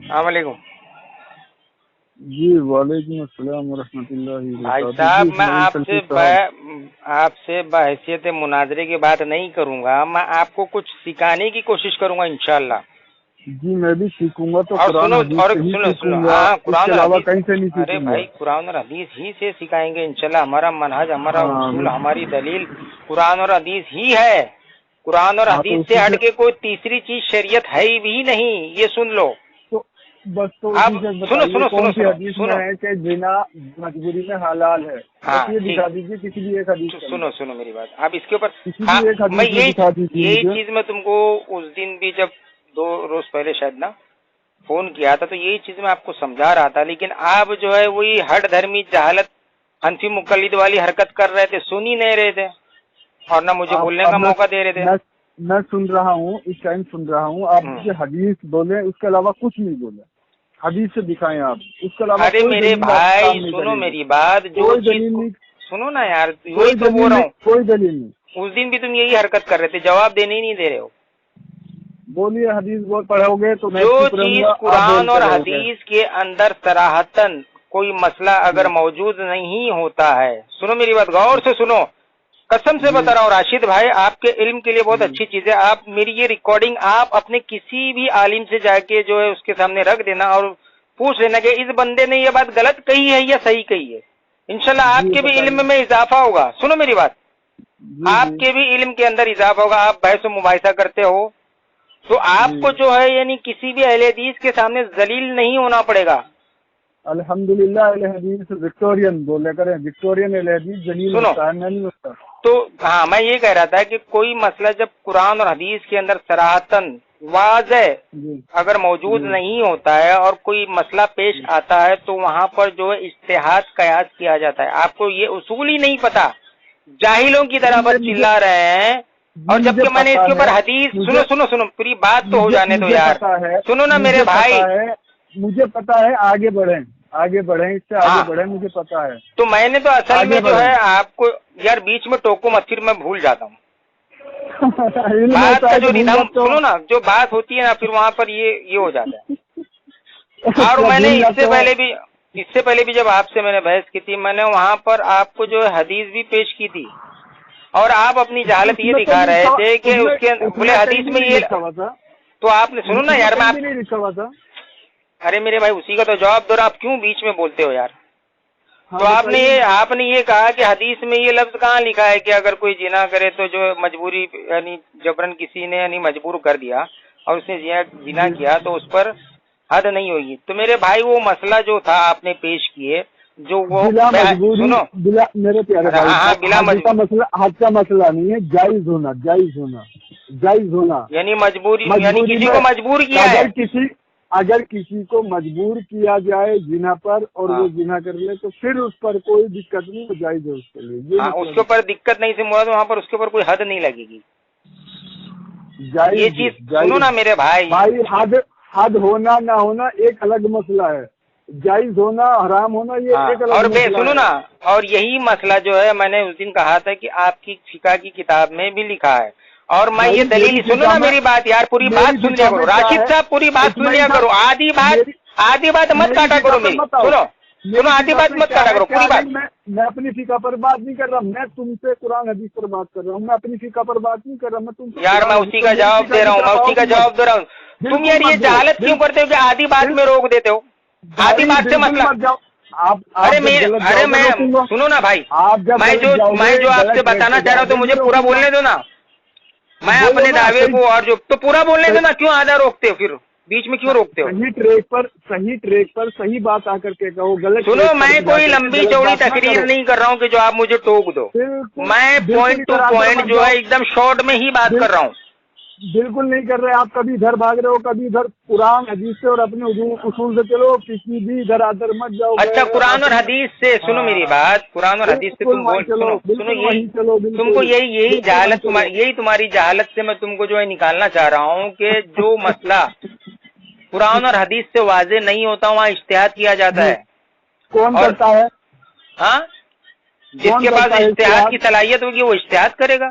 السلام علیکم جی وعلیکم السلام ورحمۃ اللہ بھائی وبرکاتہ۔ صاحب، جی میں اسماعیل آپ سے بحیثیت مناظرے کی بات نہیں کروں گا، میں آپ کو کچھ سکھانے کی کوشش کروں گا انشاءاللہ۔ جی میں بھی سیکھوں گا تو اور قرآن سنو حدیث اور سے ہی سنو سیکھوں گا، ہاں، اس قرآن کے اور علاوہ حدیث۔ کہیں سے نہیں ارے سیکھوں گا۔ بھائی، قرآن اور حدیث ہی سے سکھائیں گے انشاءاللہ۔ ہمارا منہج، ہمارا اصول، ہاں ہماری دلیل قرآن اور حدیث ہی ہے۔ قرآن اور ہاں، تو حدیث سے اسی ہٹ کے کوئی تیسری چیز شریعت ہے ہی بھی نہیں، یہ سن لو۔ تو بس تو اب اسی سے سنو بتائیے سنو سنو کون سی سنو حدیث میں سنو ہے کہ زنا مجبوری میں حلال ہے؟ ہاں بس یہ ٹھیک، دکھا دیجیے کسی بھی ایک حدیث کے سنو اندر، سنو میری بات، اب اس کے اوپر کسی ہاں، بھی ایک میں حدیث میں دکھا دیجیے یہی مجھے۔ چیز میں تم کو اس دن بھی جب 2 روز پہلے شاید نا فون کیا تھا، تو یہی چیز میں آپ کو سمجھا رہا تھا، لیکن آپ جو ہے وہی ہٹ دھرمی جہالت حنفی مقلد والی حرکت کر رہے تھے، سن ہی نہیں رہے تھے اور نہ مجھے آپ بولنے اب کا موقع دے رہے تھے۔ میں سن رہا ہوں، اس ٹائم سن رہا ہوں، آپ ہوں۔ مجھے حدیث بولیں، اس کے علاوہ کچھ نہیں بولیں۔ حدیث سے دکھائیں آپ، اس کے علاوہ ارے کوئی میرے دلیل آپ بھائی کام نہیں سنو کرے گی، میری بات، جو کوئی چیز دلیل نہیں، سنو نا یار، وہی کوئی تو بول دلیل رہا نہیں، ہوں۔ کوئی دلیل نہیں۔ اس دن بھی تم یہی حرکت کر رہے تھے، جواب دینے ہی نہیں دے رہے ہو۔ بولیے، حدیث بول پڑھو گے تو میں جو چپ رہوں چیز گا، آپ قرآن بولتے اور رہو گے۔ حدیث کے اندر صراحتاً کوئی مسئلہ اگر موجود نہیں ہوتا ہے، سنو میری بات، غور سے سنو، قسم سے جی بتا رہا ہوں راشد بھائی، آپ کے علم کے لیے بہت جی اچھی چیز ہے، آپ میری یہ ریکارڈنگ آپ اپنے کسی بھی عالم سے جا کے جو ہے اس کے سامنے رکھ دینا اور پوچھ لینا کہ اس بندے نے یہ بات غلط کہی ہے یا صحیح کہی ہے، انشاءاللہ آپ جی کے بھی بتائیے۔ علم میں اضافہ ہوگا۔ سنو میری بات، جی آپ جی کے بھی علم کے اندر اضافہ ہوگا، آپ بحث و مباحثہ کرتے ہو تو آپ جی کو جو ہے یعنی کسی بھی اہل حدیث کے سامنے ذلیل نہیں ہونا پڑے گا۔ الحمدللہ اہل حدیث وکٹورین بولے کریں، وکٹورین اہل حدیث جلیل سنو ہوتا ہے، میں نہیں ہوتا۔ تو ہاں، میں یہ کہہ رہا تھا کہ کوئی مسئلہ جب قرآن اور حدیث کے اندر صراحتاً واضح جی اگر موجود جی نہیں ہوتا ہے اور کوئی مسئلہ پیش آتا ہے تو وہاں پر جو ہے اجتہاد قیاس کیا جاتا ہے۔ آپ کو یہ اصول ہی نہیں پتا، جاہلوں کی طرح بس چلا رہے ہیں، اور مجھے جبکہ میں نے اس پتا کے اوپر ہے، حدیث سنو پوری بات تو ہو جانے دو مجھے یار، پتا ہے، سنو نا میرے مجھے بھائی۔ پتا ہے، مجھے پتا ہے، آگے بڑھیں، آگے بڑھیں، اس سے آگے ہاں، بڑھیں، مجھے پتا ہے، تو میں نے تو اصل میں آگے جو بڑھیں۔ ہے آپ کو یار بیچ میں ٹوکو مت، پھر میں بھول جاتا ہوں علم بات ایسا کا ہے جو کہ بھول ردھم، جاتے ہو، سنو نا، جو بات ہوتی ہے نا پھر وہاں پر یہ ہو جاتا ہے۔ اور کیا میں نے بھول اس جاتے سے ہو؟ پہلے بھی جب آپ سے میں نے بحث کی تھی، میں نے وہاں پر آپ کو جو ہے حدیث بھی پیش کی تھی، اور آپ اپنی جہالت اس یہ میں تو دکھا رہے لکھا، تھے کہ اس کے اس بولے میں کہیں حدیث بھی میں نہیں یہ، لکھا ہوا تھا، تو آپ نے سنو نا اس میں یار، کہیں بھی نہیں لکھا ہوا تھا۔ ارے میرے بھائی اسی کا تو جواب دو رہا، آپ کیوں بیچ میں بولتے ہو یار؟ ہاں تو آپ بتائیے۔ نے یہ کہا کہ حدیث میں یہ لفظ کہاں لکھا ہے کہ اگر کوئی زنا کرے تو جو مجبوری یعنی جبرن کسی نے یعنی مجبور کر دیا اور اس نے زنا جی کیا تو اس پر حد نہیں ہوگی۔ تو میرے بھائی وہ مسئلہ جو تھا آپ نے پیش کیے، جو وہ بلا مجبوری، سنو، بلا، میرے پیارے بھائی ہاں صاحب، بلا مجبور، حد کا مسئلہ نہیں ہے، جائز ہونا، جائز ہونا، جائز ہونا۔ یعنی مجبوری یعنی مجبوری کسی میں کو مجبور کیا ہے۔ اگر کسی کو مجبور کیا جائے زنا پر اور ہاں وہ زنا کر لے تو پھر اس پر کوئی دقت نہیں، وہ جائز ہے اس کے لیے، یہ ہاں، اس مطلب کے اوپر دقت نہیں سے مراد وہاں پر اس کے اوپر کوئی حد نہیں لگے گی۔ یہ جائز ہے، چیز سنو جائز۔ نا میرے بھائی، حد ہونا نہ ہونا ایک الگ مسئلہ ہے، جائز ہونا حرام ہونا یہ ہاں، ایک الگ اور مسئلہ سنو ہے۔ نا، اور یہی مسئلہ جو ہے میں نے اس دن کہا تھا کہ آپ کی فقہ کی کتاب میں بھی لکھا ہے، اور میں یہ بھائی دلیل، میری سنو فقہ نا میں، میری بات یار، پوری میری بات سن لیا فقہ کرو میں کیا راشد ہے، صاحب، پوری بات سن اسماعیل لیا کرو، صاحب، آدھی بات مت میری کاٹا فقہ کرو پر میری، مت آؤ، سنو میری آدھی فقہ بات میں مت کیا کاٹا ہے، کرو، پوری بات۔ میں اپنی فقہ پر بات نہیں کر رہا، میں تم سے قرآن حدیث پر بات کر رہا ہوں، میں اپنی فقہ پر بات نہیں کر رہا، میں تم سے یار میں قرآن حدیث اسی پر، کا میری جواب فقہ دے رہا کی ہوں، میں طرف آؤ اسی کا گے مت، جواب دے رہا ہوں۔ تم بالکل یار یہ مت دو، جہالت کیوں کرتے ہو کہ آدھی بات میں روک دیتے ہو، آدھی بھائی بات سے بالکل مسئلہ؟ مت جاؤ، آپ جب غلط جاؤ گے میں روکوں گا، سنو نا بھائی، آپ جب غلط جاؤ گے، میں جو آپ سے غلط ٹریک بتانا پہ چاہ رہا جاؤ ہوں تو گے، مجھے نہیں پورا روکوں گا، بولنے دو نا، میں بولو اپنے نا، دعوے کو اور جو تو پورا بولنے دو نا، کیوں آدھا روکتے ہو، پھر بیچ میں کیوں روکتے ہو؟ صحیح ٹریک پر صحیح بات آ کر کے کہو، غلط سنو، ٹریک پر میں جا کوئی کر کے لمبی غلط چوڑی بات نہ تقریر کرو، نہیں کر رہا ہوں کہ جو آپ مجھے ٹوک دو، بالکل میں بالکل پوائنٹ ٹو ادھر ادھر پوائنٹ مت جو جاؤ، ہے ایک دم شارٹ میں ہی بات کر رہا ہوں۔ بالکل نہیں کر رہے، آپ کبھی ادھر بھاگ رہے ہو، کبھی ادھر، قرآن حدیث سے اور اپنے اصول سے چلو، کسی بھی ادھر ادھر مت جاؤ اچھا، گے قرآن اور اپنے، حدیث سے سنو میری ہاں بات، قرآن اور حدیث سے بالکل تم وہیں چلو، سنو بالکل یہی، وہیں چلو، تم کو بالکل یہی بالکل وہیں جہالت چلو۔ یہی تمہاری جہالت سے میں تم کو جو ہے نکالنا چاہ رہا ہوں کہ جو مسئلہ قرآن اور حدیث سے واضح نہیں ہوتا وہاں اجتہاد کیا جاتا جی، ہے، کون اور کرتا ہے؟ ہاں، جس کون کے پاس کرتا ہے اجتہاد اجتہاد؟ کی صلاحیت ہوگی وہ اجتہاد کرے گا۔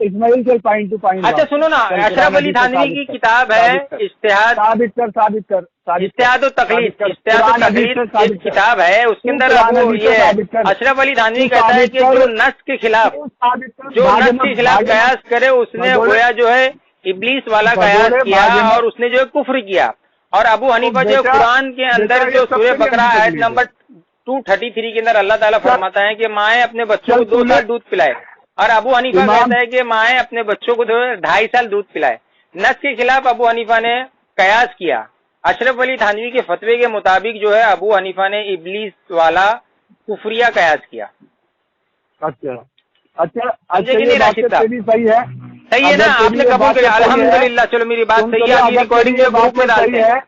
اسماعیل چل پوائنٹ ٹو پوائنٹ. اچھا سنو نا, اشرف علی تھانوی کی کتاب ہے اجتہاد و تقلید, ایک کتاب ہے, اس کے اندر وہ یہ اشرف علی تھانوی کہتا ہے کہ جو نص کے خلاف قیاس کرے اس نے گویا جو ہے ابلیس والا قیاس کیا اور اس نے جو ہے کفر کیا. اور ابو حنیفہ جو قرآن کے اندر جو سورہ بقرہ آیت نمبر 233 کے اندر اللہ تعالیٰ فرماتا ہے کہ مائیں اپنے بچوں کو 2 سال دودھ پلائے, اور ابو حنیفہ کہتا ہے کہ مائیں اپنے بچوں کو 2.5 سال دودھ پلائے. نص کے خلاف ابو حنیفہ نے قیاس کیا. اشرف علی تھانوی کے فتوے کے مطابق جو ہے ابو حنیفہ نے ابلیس والا کفریہ قیاس کیا. اچھا صحیح ہے, صحیح ہے نا, آپ نے قبول کیا, الحمدللہ. چلو میری بات صحیح ہے, ریکارڈنگ گروپ میں ڈالتے ہیں.